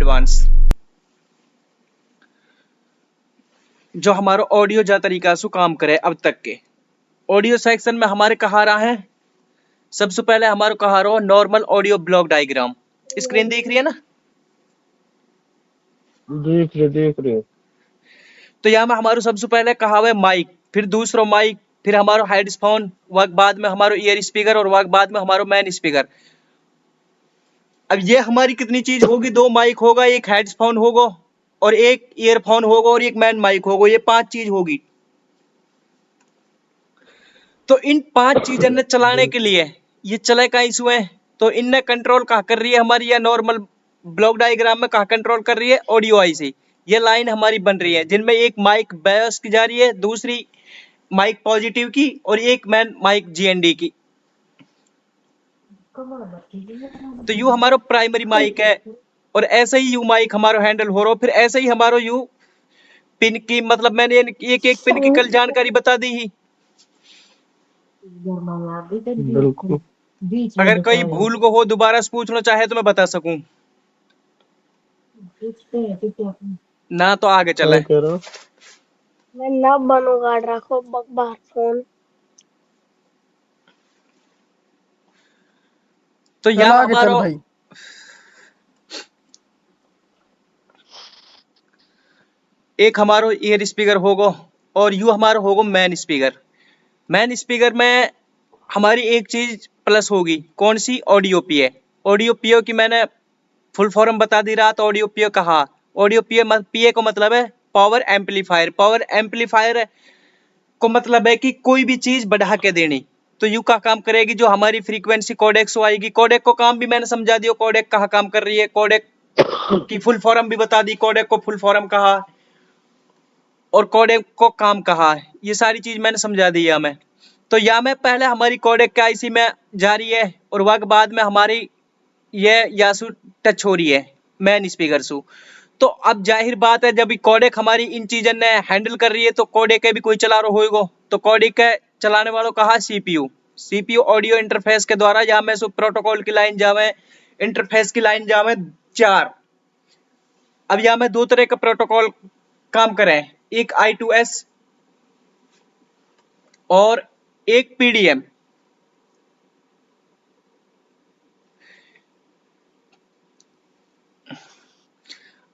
Advance, जो हमारो audio जा तरीका से काम करे अब तक के। ऑडियो सेक्शन में हमारे कहा रहा है, सबसे पहले हमारे कहा रहा normal audio block diagram. Screen दिख रही है ना? देख रहे। तो यहाँ में हमारो सबसे पहले कहा हुआ है माइक, फिर दूसरो माइक, फिर हमारो हेडफोन, वक्त बाद में हमारो ईयर स्पीकर और वक्त बाद में हमारो मैन स्पीकर। अब ये हमारी कितनी चीज होगी? 2 माइक होगा, एक हेडफोन होगा और एक ईयरफोन होगा और एक मैन माइक होगा, ये 5 चीज होगी। तो इन 5 चीजों ने चलाने के लिए ये चले का इशू है, तो इनने कंट्रोल कहाँ कर रही है हमारी? या नॉर्मल ब्लॉक डायग्राम में कहाँ कंट्रोल कर रही है? ऑडियो आई से। ये लाइन हमारी बन रही है जिनमें एक माइक बायस की जा रही है, दूसरी माइक पॉजिटिव की और एक मैन माइक जीएनडी की। तो यू हमारो प्राइमरी माइक है और ऐसे ही यू माइक हमारो हैंडल हो रहा, फिर ऐसे ही हमारो यू पिन की, मतलब मैंने एक एक पिन की कल जानकारी बता दी ही। बिल्कुल। अगर कोई भूल को हो दोबारा से पूछना चाहे तो मैं बता सकूं ना, तो आगे चले। क्या कह रहा? मैं ना बनूंगा, रखो बाहर फोन। तो चल यहाँ आगे चल हमारो भाई। एक हमारो ईयर स्पीकर होगा और यू हमारा होगा मैन स्पीकर। मैन स्पीकर में हमारी एक चीज प्लस होगी, कौन सी? ऑडियो पीए। ऑडियो पीए की मैंने फुल फॉर्म बता दी रहा, तो ऑडियो पीए कहा। ऑडियो पीए को मतलब है पावर एम्पलीफायर। पावर एम्पलीफायर को मतलब है कि कोई भी चीज बढ़ा के देनी। तो यू का काम करेगी जो हमारी फ्रीक्वेंसी कोडेक से आएगी। कोडेक को काम भी मैंने समझा दिया, कोडेक कहाँ काम कर रही है, कोडेक की फुल फॉर्म भी बता दी, कोडेक को फुल फॉर्म कहा और कोडेक को काम कहा, ये सारी चीज मैंने समझा दी यहाँ में। तो यहाँ में पहले हमारी कोडेक का आईसी में जा रही है और वक्त बाद में हमारी ये यासू टच हो रही है मैन स्पीकर से। तो अब जाहिर बात है जब कोडेक हमारी इन चीजों ने हैंडल कर रही है तो कोडेक के भी कोई चला रहा होगा। तो कोडेक के चलाने वालों कहा सीपीयू। सीपीयू ऑडियो इंटरफेस के द्वारा यहाँ में प्रोटोकॉल की लाइन जावे, इंटरफेस की लाइन जावे 4। अब यहाँ में 2 तरह का प्रोटोकॉल काम करें, एक I2S और एक पीडीएम।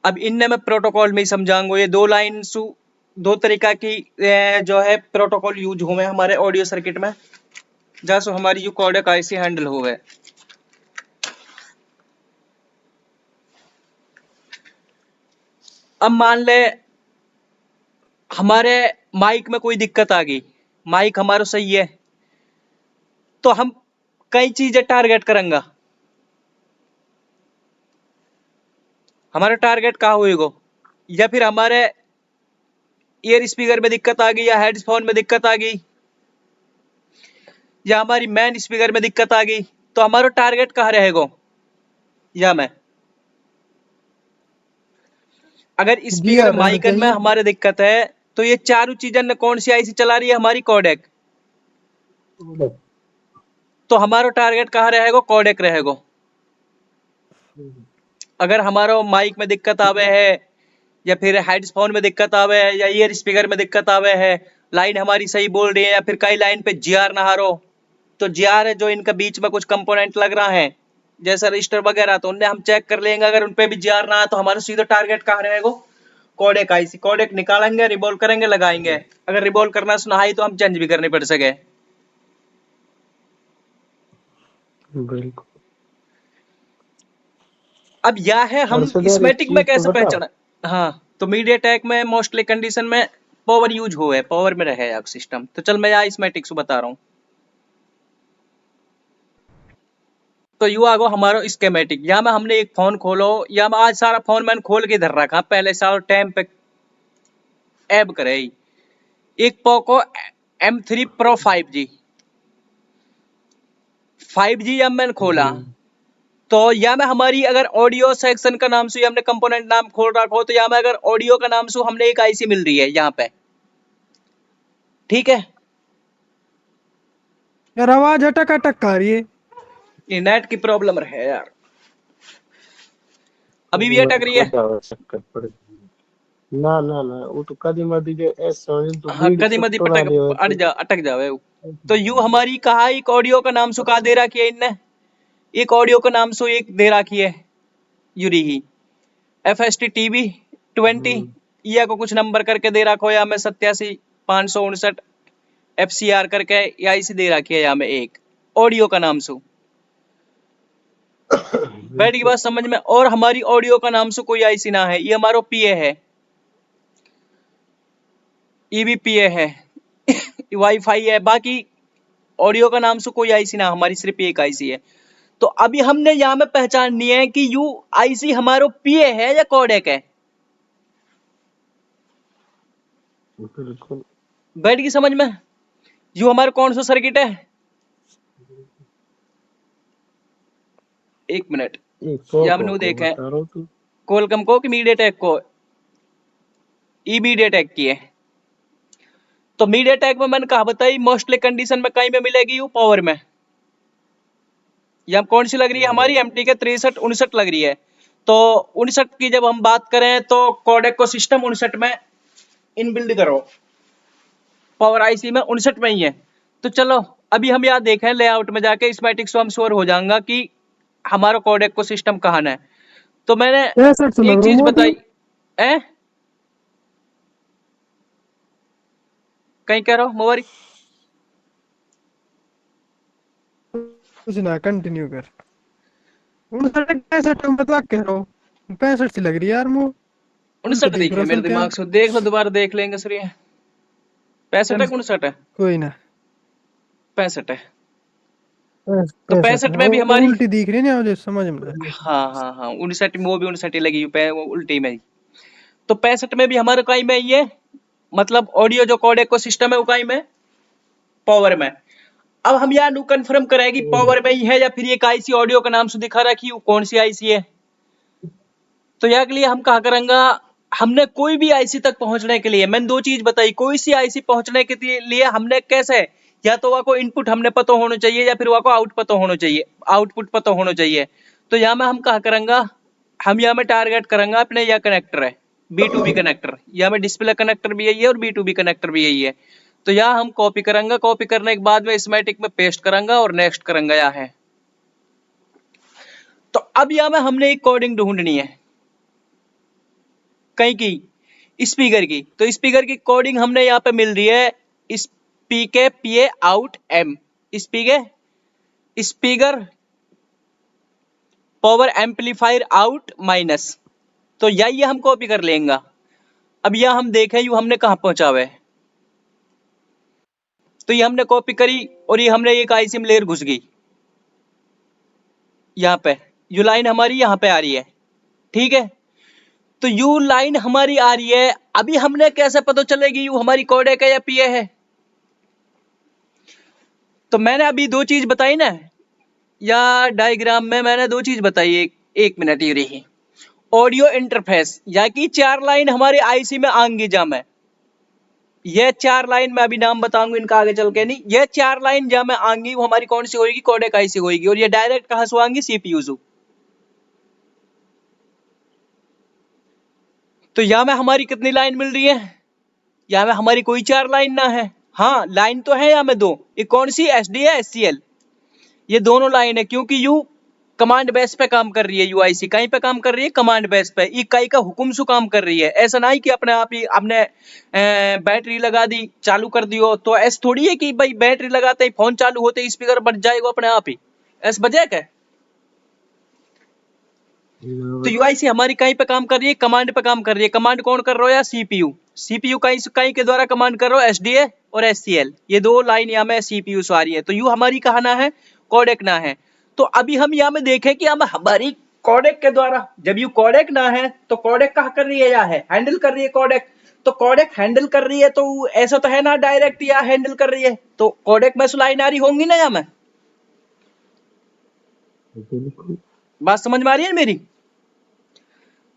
अब इनने मैं प्रोटोकॉल में ही समझाऊंगा। ये 2 लाइन 2 तरीका की जो है प्रोटोकॉल यूज हुए हमारे ऑडियो सर्किट में, जैसे हमारी जो कोडेक आईसी हैंडल हुए। अब मान ले हमारे माइक में कोई दिक्कत आ गई, माइक हमारा सही है, तो हम कई चीजें टारगेट करेंगे। हमारा टारगेट कहाँ होएगा? या फिर हमारे ईयर स्पीकर में दिक्कत आ गई, या हेडफोन में दिक्कत आ गई, या हमारी मैन स्पीकर में दिक्कत आ गई, तो हमारा टारगेट कहाँ रहेगा? या मैं अगर स्पीकर माइक में हमारे दिक्कत है तो ये चारों चीजें ने कौन सी आईसी चला रही है? हमारी कोडेक। तो हमारा टारगेट कहाँ रहेगा? कोडेक रहेगा। अगर हमारा माइक में दिक्कत आवे है या फिर हेडफोन में दिक्कत आवे है या ईयर स्पीकर में दिक्कत आवे है, लाइन हमारी सही बोल रही है या फिर कई लाइन पे जीआर ना हारो, तो जीआर है जो इनका बीच में कुछ कंपोनेंट लग रहा है जैसे रजिस्टर वगैरह, तो उनने हम चेक कर लेंगे। अगर उनपे भी जीआर ना आए तो हमारा सीधा टारगेट कहाँ रहेगा? Codec IC. कोडेक निकालेंगे, रिबॉल्व करेंगे, लगाएंगे। अगर रिबॉल्व करना सुना है तो हम चेंज भी करनी पड़ सके। बिल्कुल। अब यह है हम स्मेटिक में कैसे पहचाना। हाँ, तो मीडियाटेक में मोस्टली कंडीशन में पावर यूज हो है, पावर में रहे अब सिस्टम। तो चल मैं यहाँ स्मेटिक्स बता रहा हूँ। तो यू आगो हमारा स्केमेटिक। यहाँ में हमने एक फोन खोलो, या मैं आज सारा फोन मैंने खोल के धर रखा, पहले सारा टाइम पे ऐब करे। एक पोको M3 Pro 5G या मैंने खोला, तो यहाँ में हमारी अगर ऑडियो सेक्शन का नाम से हमने कंपोनेंट नाम खोल रखा हो, तो यहाँ में अगर ऑडियो का नाम से हमने एक आईसी मिल रही है यहाँ पे, ठीक है। यार आवाज अटक आ रही है, ये नेट की प्रॉब्लम है यार। अभी भी अटक रही है? जावे चक्कर पड़ ना ना ना वो तो कदी मदी जे ऐसा नहीं तो हाँ, बीड़ कदी मदी सट्टो ना ले अटक जावे वो। तो यू हमारी कहा एक ऑडियो का नाम सुखा दे रखी है इनने, एक ऑडियो का नाम सो एक दे रखी है यूरी ही FST TB 20, या को कुछ नंबर करके दे रखो या में 87 559 FCR करके या इसी दे रखी है या में एक ऑडियो का नाम सो। बैठ की बात समझ में? और हमारी ऑडियो का नाम सो कोई आईसी ना है, ये हमारा PA है, ये भी PA है वाईफाई है, बाकी ऑडियो का नाम से कोई आईसी ना, हमारी सिर्फ एक आईसी है। तो अभी हमने यहाँ में पहचाननी है कि यू आईसी हमारो PA है या कोडेक है। बिल्कुल बैठ की समझ में? यू हमारा कौन सा सर्किट है? एक मिनट, ये हमने देखे बता रहा तू कोलकम को कि मीडियाटेक को, मीडियाटेक की है। तो मीडियाटेक में मैंने कहा बताई मोस्टली कंडीशन में कहीं में मिलेगी यू पावर में, या कौन सी लग रही है हमारी MTK 63 59 लग रही है। तो 59 की जब हम बात करें तो कोडेक को सिस्टम 59 में इनबिल्ड करो, पावर आईसी में 59 में ही है। तो चलो अभी हम यहाँ देखें लेआउट में जाके स्कीमेटिक्स तो हम श्योर हो जाएगा कि हमारा कोडेक को सिस्टम कहाँ है। तो मैंने एक चीज बताई है, कहीं कह रहा हूँ मोबाइल कुछ ना कंटिन्यू कर। 59 बता कह रहा हूँ, 65 सी लग रही है यार मुँह। 59 दिखे मेरे दिमाग से, देख लो दोबारा देख लेंगे सर। 65 है 59 है? कोई ना 65 है। तो 65 में भी हमारी उल्टी दिख रही है ना मुझे समझ में। हाँ हाँ हाँ 59 में, वो भी 59 लगी वो उल्टी में ही। तो 65 में भी हमारे कहीं में ये मतलब ऑडियो जो कोडेक को सिस्टम है वो कहीं में पावर में। अब हम यहाँ कंफर्म करेंगे पावर में ही है या फिर एक आईसी ऑडियो का नाम से दिखा रहा कि कौन सी आईसी है। तो यहाँ के लिए हम कहा करेंगे, हमने कोई भी आईसी तक पहुंचने के लिए मैंने दो चीज बताई, कोई सी आईसी पहुंचने के लिए हमने कैसे, या तो वहाँ को इनपुट हमने पता होना चाहिए या फिर वहाँ को आउट पता होना चाहिए, आउटपुट पता होना चाहिए। तो यहाँ में हम कहा करेंगे, हम यहाँ में टारगेट करेंगे अपने यह कनेक्टर है B2B कनेक्टर, यहाँ में डिस्प्ले कनेक्टर भी यही है और B2B कनेक्टर भी यही है। तो यहाँ हम कॉपी करेंगे, कॉपी करने के बाद में स्कीमेटिक में पेस्ट करेंगे और नेक्स्ट करेंगे यहाँ है। तो अब यहाँ में हमने एक कोडिंग ढूंढनी है कहीं की स्पीकर की। तो स्पीकर की कोडिंग हमने यहाँ पे मिल रही है स्पीके PA out M, speaker power amplifier out minus. तो यही हम कॉपी कर लेंगे। अब यह हम देखें यू हमने कहां पहुंचा हुआ है। तो ये हमने कॉपी करी और ये हमने एक आईसी में लेयर घुस गई, यहाँ पे यू लाइन हमारी यहाँ पे आ रही है, ठीक है। तो यू लाइन हमारी आ रही है, अभी हमने कैसे पता चलेगी यू हमारी कोडेक है या PA है। तो मैंने अभी दो चीज बताई ना, या डायग्राम में मैंने दो चीज बताई, एक मिनट ये रही ऑडियो इंटरफेस, या कि 4 लाइन हमारे आईसी में आएंगी। जा मैं ये 4 लाइन में अभी नाम बताऊंगा इनका आगे चल के, नहीं ये 4 लाइन जहां में आएंगी वो हमारी कौन सी होगी, कोडेक आईसी होगी। और ये डायरेक्ट कहां से आएंगी, CPU से। तो यहाँ में हमारी कितनी लाइन मिल रही है, यहाँ में हमारी कोई 4 लाइन ना है। हाँ लाइन तो है यहाँ में दो, ये कौन सी SD है SCL, ये दोनों लाइन है, क्योंकि यू कमांड बेस पे काम कर रही है। यूआईसी कहीं पे काम कर रही है, कमांड बेस पे, इकाई का हुक्म से काम कर रही है। ऐसा नहीं कि अपने आप ही हमने बैटरी लगा दी चालू कर दियो। तो ऐसा थोड़ी है कि भाई बैटरी लगाते ही फोन चालू होते ही स्पीकर बज जाएगा अपने आप ही, ऐसा बजे क्या। तो यूआईसी हमारी कहीं पे काम कर रही है, कमांड पे काम कर रही है। कमांड कौन कर रहा है, सीपीयू कहीं के द्वारा कमांड कर रहा है, SDA और SCL, ये दो लाइन यहाँ में CPU से आ रही है। तो यू हमारी कहा ना है, कोडेक ना है। तो अभी हम यहाँ में देखें कि हम हमारी कोडेक के द्वारा, जब यू कोडेक ना है तो कोडेक कहा कर रही है, या है हैंडल कर रही है कोडेक। तो कोडेक हैंडल कर रही है तो ऐसा तो है ना डायरेक्ट या हैंडल कर रही है, तो कोडेक में लाइन आ रही होंगी ना यहाँ में। बात समझ में आ रही है मेरी।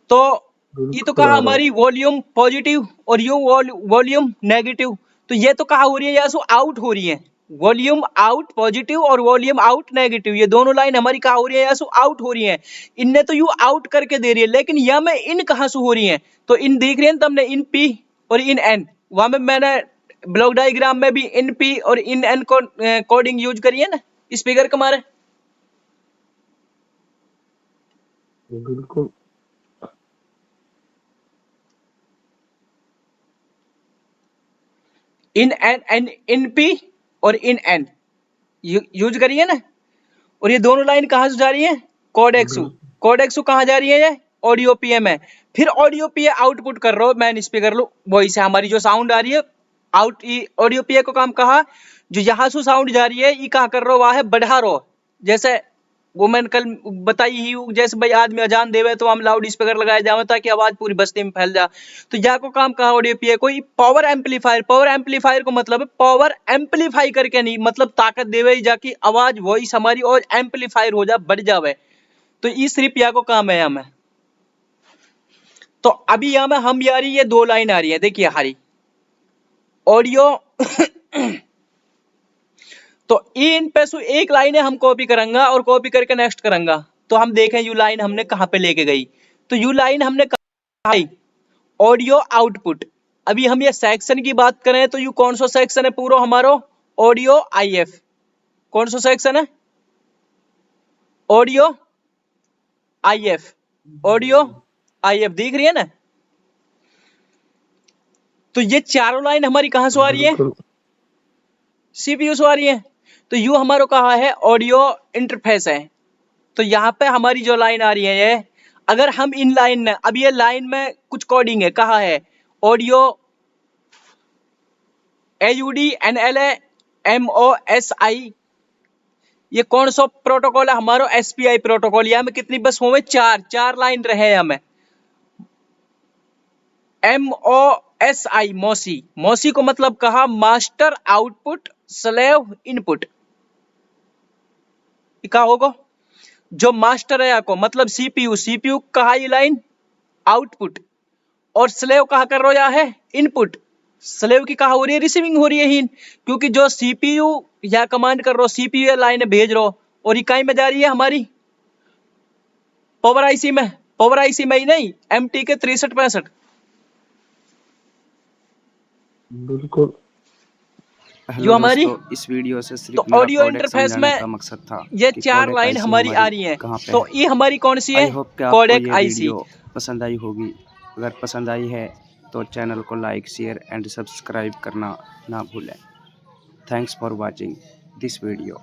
तो ये तो कहा हमारी वॉल्यूम पॉजिटिव और यू वॉल्यूम नेगेटिव, तो ये तो कहा हो रही है या सो आउट हो रही है। वॉल्यूम आउट पॉजिटिव और वॉल्यूम आउट नेगेटिव, ये दोनों लाइन हमारी कहाँ हो रही है, यहाँ से आउट हो रही है। इनने तो यू आउट करके दे रही है, लेकिन यहाँ में इन कहाँ से हो रही है, तो इन देख रही है तुमने, इन पी और इन एन, वहां में मैंने ब्लॉक डायग्राम में भी इन पी और इन एन को कोडिंग यूज करी है ना स्पीकर के मारे। बिल्कुल। इन एन इन पी और इन एन यूज करिए ना। और ये दोनों लाइन कहाँ से जा रही है, कोडेक्सू, कोडेक्सू कहाँ जा रही है, ये ऑडियो पीए में। फिर ऑडियो पीए आउटपुट कर रहा हो मैन स्पीकर लो, वही से हमारी जो साउंड आ रही है आउट, ऑडियो पीए को काम कहा, जो यहाँ से साउंड जा रही है ये कहाँ कर रहा हो, वहां है बढ़ा रहो। जैसे वो मैंने कल बताई ही, जैसे भाई आदमी अजान देवे तो हम लाउड स्पीकर लगाए जावे ताकि आवाज पूरी बस्ती में फैल जा, तो या को काम कहा ऑडियो पीए कोई पावर एम्पलीफायर, पावर एम्पलीफायर को मतलब है पावर एम्पलीफाई करके नहीं, मतलब ताकत देवे जाकि आवाज वॉइस हमारी और एम्पलीफायर हो जा, बढ़ जावे, तो इस सिर्फ या को काम है यहाँ में। तो अभी यहाँ में हम यारी ये दो लाइन आ रही है, देखिए हरी ऑडियो तो इन पे से एक लाइन है हम कॉपी करेंगे और कॉपी करके नेक्स्ट करेंगे, तो हम देखें यू लाइन हमने कहां पे लेके गई, तो यू लाइन हमने कहा ऑडियो आउटपुट। अभी हम ये सेक्शन की बात करें तो यू कौन सा सेक्शन है पूरा हमारा, ऑडियो आईएफ, कौन सा सेक्शन है, ऑडियो आईएफ, ऑडियो आईएफ दिख रही है ना। तो ये चारों लाइन हमारी कहां से आ रही है, सीपीयू से आ रही है। तो यू हमारा कहा है ऑडियो इंटरफेस है, तो यहाँ पे हमारी जो लाइन आ रही है ये, अगर हम इन लाइन में, अब ये लाइन में कुछ कोडिंग है, कहा है ऑडियो AUDNLA MOSI, ये कौन सा प्रोटोकॉल है हमारा, SPI प्रोटोकॉल। यहाँ में कितनी बस हुए, चार लाइन रहे यहाँ में। MOSI मोसी, मोसी को मतलब कहा मास्टर आउटपुट स्लेव इनपुट, क्या होगा, जो मास्टर है को मतलब सीपीयू, सीपीयू कहा ये लाइन आउटपुट, और स्लेव कहा कर रहा है इनपुट, स्लेव की कहा हो रही है रिसीविंग हो रही है ही, क्योंकि जो सीपीयू या कमांड कर रहा हो, सीपीयू लाइन भेज रहा हो, और इकाई में जा रही है हमारी पावर आईसी में, पावर आईसी में ही नहीं एमटी के 6365। बिल्कुल। जो हमारी इस वीडियो से सिर्फ तो मेरा ऑडियो कोडेक्स इंटरफेस समझाने में का मकसद था ये कि चार कोडेक लाइन आईसी हमारी आ रही है। कहाँ पे तो है। ये हमारी कौन सी है, आई होप कि आपको कोडेक ये आईसी। वीडियो पसंद आई होगी, अगर पसंद आई है तो चैनल को लाइक शेयर एंड सब्सक्राइब करना ना भूलें। Thanks for watching this video.